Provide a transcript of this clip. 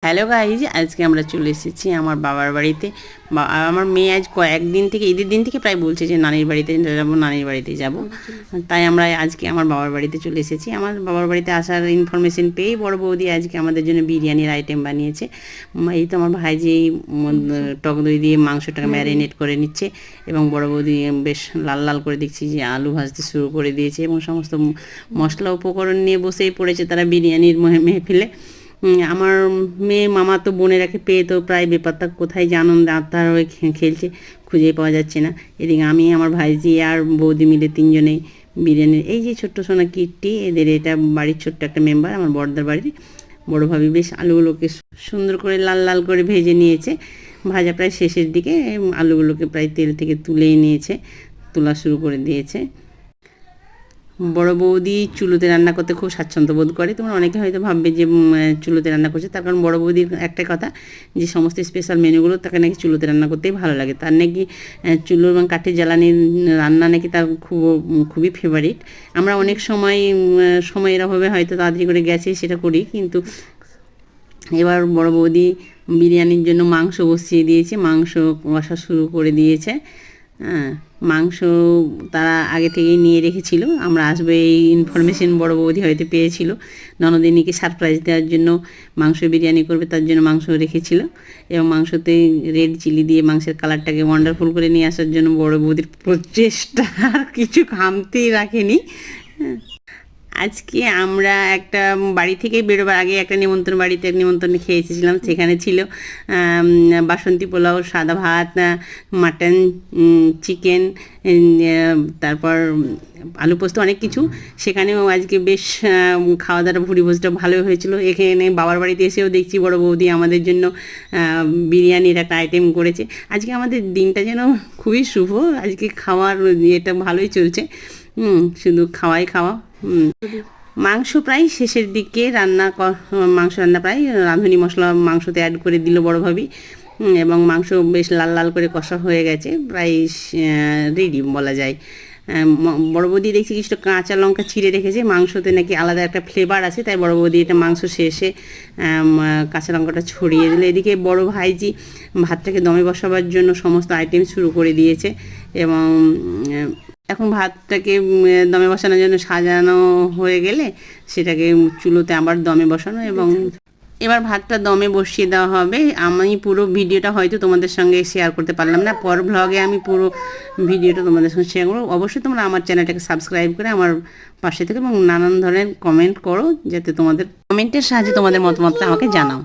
Hello guys, আজকে আমরা চলে এসেছি আমার বাবার বাড়িতে। আমার মেয়ে আজ কয়েকদিন থেকে, ঈদের দিন থেকে প্রায় বলছে যে নানির বাড়িতে যাবো, নানির বাড়িতে যাব। তাই আমরা আজকে আমার বাবার বাড়িতে চলে এসেছি। আমার বাবার বাড়িতে আসার ইনফরমেশন পেয়ে বড় বৌদি আজকে আমাদের জন্য বিরিয়ানির আইটেম বানিয়েছে। এই তো আমার ভাইজি টক দই দিয়ে মাংসটাকে ম্যারিনেট করে নিচ্ছে এবং বড় বৌদি বেশ লাল লাল করে দেখছি যে আলু ভাজতে শুরু করে দিয়েছে এবং সমস্ত মশলা উপকরণ নিয়ে বসেই পড়েছে তারা বিরিয়ানির মেহফিলে। আমার মেয়ে মামা তো বোনেরাকে পেয়ে তো প্রায় বেপাত্তা কোথায় যে আনন্দে আত্মার হয়ে খেলছে, খুঁজে পাওয়া যাচ্ছে না। এদিকে আমি, আমার ভাইজি আর বৌদি মিলে তিনজনেই বিরিয়ানির এই যে ছোট্ট সোনা কিটটি, এদের এটা বাড়ির ছোট্ট একটা মেম্বার, আমার বড়দার বাড়ির বড় ভাবি বেশ আলুগুলোকে সুন্দর করে লাল লাল করে ভেজে নিয়েছে। ভাজা প্রায় শেষের দিকে, আলুগুলোকে প্রায় তেল থেকে তুলেই নিয়েছে, তোলা শুরু করে দিয়েছে। বড় বৌদি চুলোতে রান্না করতে খুব স্বাচ্ছন্দ্য বোধ করে। তোমরা অনেকে হয়তো ভাববে যে চুলোতে রান্না করছে, তার কারণ বড় বৌদির একটাই কথা যে সমস্ত স্পেশাল মেনুগুলো তাকে নাকি চুলোতে রান্না করতেই ভালো লাগে। তার নাকি চুলো এবং কাঠের জ্বালানির রান্না নাকি তার খুবই ফেভারিট। আমরা অনেক সময়ের অভাবে হয়তো তাড়াতাড়ি করে গ্যাসে সেটা করি, কিন্তু এবার বড় বৌদি বিরিয়ানির জন্য মাংস বসিয়ে দিয়েছে, মাংস কষা শুরু করে দিয়েছে। হ্যাঁ, মাংস তারা আগে থেকেই নিয়ে রেখেছিল, আমরা আসবো এই ইনফরমেশন বড় বৌদি হয়তো পেয়েছিল। ননদিনীকে সারপ্রাইজ দেওয়ার জন্য মাংস বিরিয়ানি করবে, তার জন্য মাংস রেখেছিল এবং মাংসতে রেড চিলি দিয়ে মাংসের কালারটাকে ওয়ান্ডারফুল করে নিয়ে আসার জন্য বড় বৌদির প্রচেষ্টা আর কিছু খামতেই রাখেনি। আজকে আমরা একটা বাড়ি থেকে বেরোবার আগে একটা বাড়িতে নিমন্ত্রণে খেয়ে এসেছিলাম। সেখানে ছিল বাসন্তী পোলাও, সাদা ভাত, মাটন, চিকেন, তারপর আলু পোস্ত, অনেক কিছু। সেখানেও আজকে বেশ খাওয়া দাওয়া ভোজটা ভালোই হয়েছিল। এখানে বাবার বাড়িতে এসেও দেখছি বড় বৌদি আমাদের জন্য বিরিয়ানির একটা আইটেম করেছে। আজকে আমাদের দিনটা যেন খুবই শুভ, আজকে খাওয়ার এটা ভালোই চলছে। শুধু খাওয়াই খাওয়া। মাংস প্রায় শেষের দিকে মাংস রান্না প্রায় রাঁধুনি মশলা মাংসতে অ্যাড করে দিল বড় ভাবি এবং মাংস বেশ লাল লাল করে কষা হয়ে গেছে, প্রায় রেডি বলা যায়। বড় বৌদি দেখছি কিছুটা কাঁচা লঙ্কা চিড়ে রেখেছে, মাংসতে নাকি আলাদা একটা ফ্লেভার আছে, তাই বড় বৌদি এটা মাংস শেষে কাঁচা লঙ্কাটা ছড়িয়ে দিল। এদিকে বড় ভাইজি ভাতটাকে দমে বসাবার জন্য সমস্ত আইটেম শুরু করে দিয়েছে এবং এখন ভাতটাকে দমে বসানোর জন্য সাজানো হয়ে গেলে সেটাকে চুলোতে আবার দমে বসানো এবং এবার ভাতটা দমে বসিয়ে দেওয়া হবে। আমি পুরো ভিডিওটা হয়তো তোমাদের সঙ্গে শেয়ার করতে পারলাম না, পর ভ্লগে আমি পুরো ভিডিওটা তোমাদের সঙ্গে শেয়ার করবো। অবশ্যই তোমরা আমার চ্যানেলটাকে সাবস্ক্রাইব করে আমার পাশে থেকে এবং নানান ধরনের কমেন্ট করো, যাতে তোমাদের কমেন্টের সাহায্যে তোমাদের মতামতটা আমাকে জানাও।